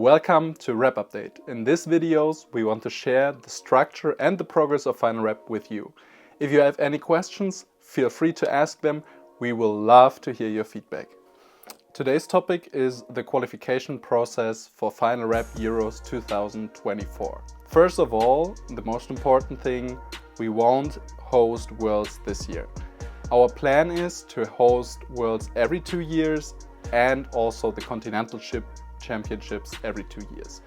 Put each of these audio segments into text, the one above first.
Welcome to Rep Update. In this videos, we want to share the structure and the progress of FinalRep with you. If you have any questions, feel free to ask them. We will love to hear your feedback. Today's topic is the qualification process for FinalRep Euros 2024. First of all, the most important thing, we won't host Worlds this year. Our plan is to host Worlds every 2 years and also the Continental Championships every 2 years.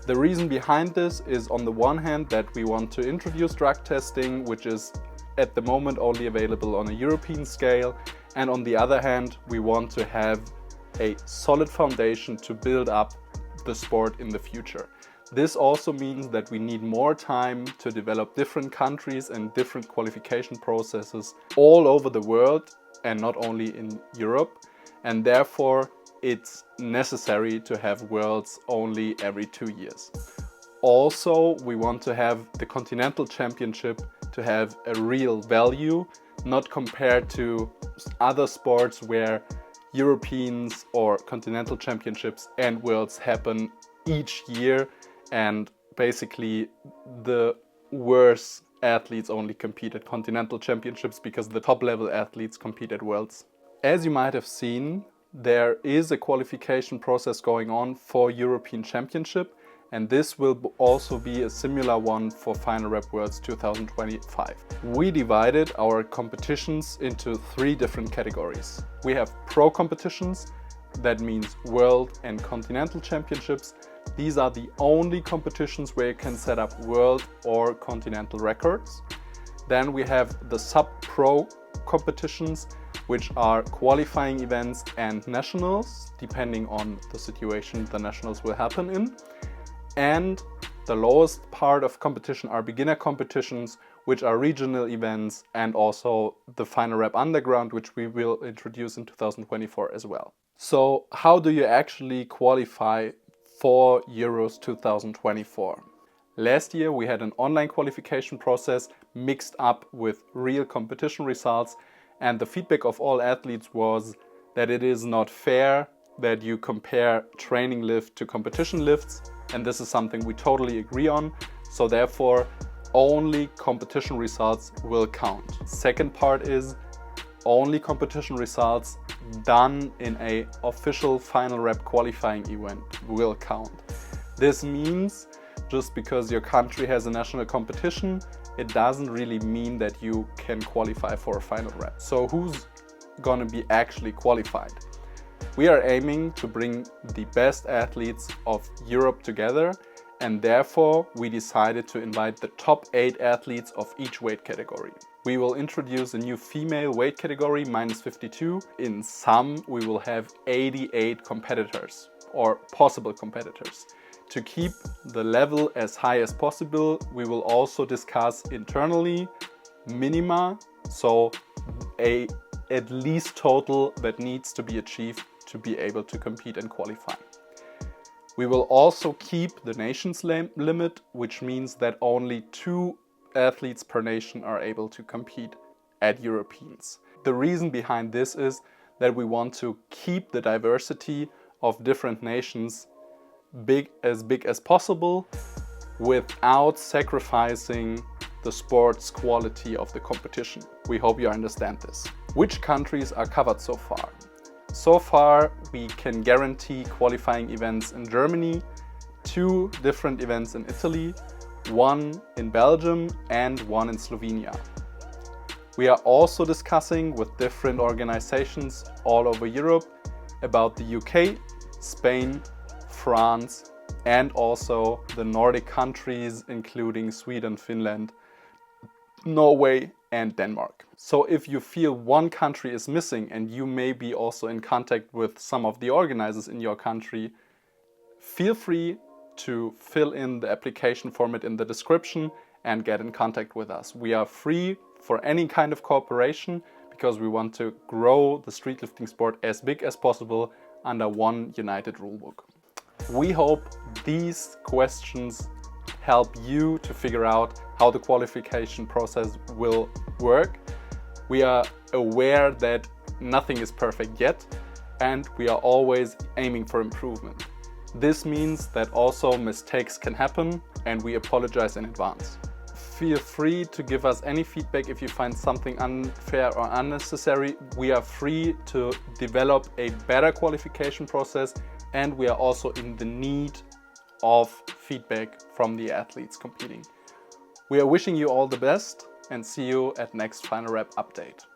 The reason behind this is, on the one hand, that we want to introduce drug testing, which is at the moment only available on a European scale, and on the other hand, we want to have a solid foundation to build up the sport in the future. This also means that we need more time to develop different countries and different qualification processes all over the world and not only in Europe, and therefore it's necessary to have Worlds only every 2 years. Also, we want to have the Continental Championship to have a real value, not compared to other sports where Europeans or Continental Championships and Worlds happen each year and basically the worst athletes only compete at Continental Championships because the top level athletes compete at Worlds. As you might have seen, there is a qualification process going on for European Championship, and this will also be a similar one for FinalRep Worlds 2025. We divided our competitions into 3 different categories. We have pro competitions, that means World and Continental Championships. These are the only competitions where you can set up world or continental records. Then we have the sub-pro competitions, which are qualifying events and nationals, depending on the situation the nationals will happen in. And the lowest part of competition are beginner competitions, which are regional events, and also the FinalRep Underground, which we will introduce in 2024 as well. So how do you actually qualify for Euros 2024? Last year we had an online qualification process mixed up with real competition results, and the feedback of all athletes was that it is not fair that you compare training lift to competition lifts, and this is something we totally agree on. So therefore, only competition results will count. Second part is only competition results done in an official FinalRep qualifying event will count. This means just because your country has a national competition, it doesn't really mean that you can qualify for a FinalRep. So who's gonna be actually qualified? We are aiming to bring the best athletes of Europe together, and therefore we decided to invite the top 8 athletes of each weight category. We will introduce a new female weight category, -52. In sum, we will have 88 competitors or possible competitors. To keep the level as high as possible, we will also discuss internally minima, so at least total that needs to be achieved to be able to compete and qualify. We will also keep the nations limit, which means that only 2 athletes per nation are able to compete at Europeans. The reason behind this is that we want to keep the diversity of different nations big as possible without sacrificing the sports quality of the competition. We hope you understand this. Which countries are covered so far? So far, we can guarantee qualifying events in Germany, 2 different events in Italy, 1 in Belgium, and 1 in Slovenia. We are also discussing with different organizations all over Europe about the UK, Spain, France, and also the Nordic countries, including Sweden, Finland, Norway, and Denmark. So if you feel one country is missing and you may be also in contact with some of the organizers in your country, feel free to fill in the application format in the description and get in contact with us. We are free for any kind of cooperation because we want to grow the streetlifting sport as big as possible under one united rulebook. We hope these questions help you to figure out how the qualification process will work. We are aware that nothing is perfect yet, and we are always aiming for improvement. This means that also mistakes can happen, and we apologize in advance. Feel free to give us any feedback if you find something unfair or unnecessary. We are free to develop a better qualification process, and we are also in the need of feedback from the athletes competing. We are wishing you all the best and see you at next FinalRep update.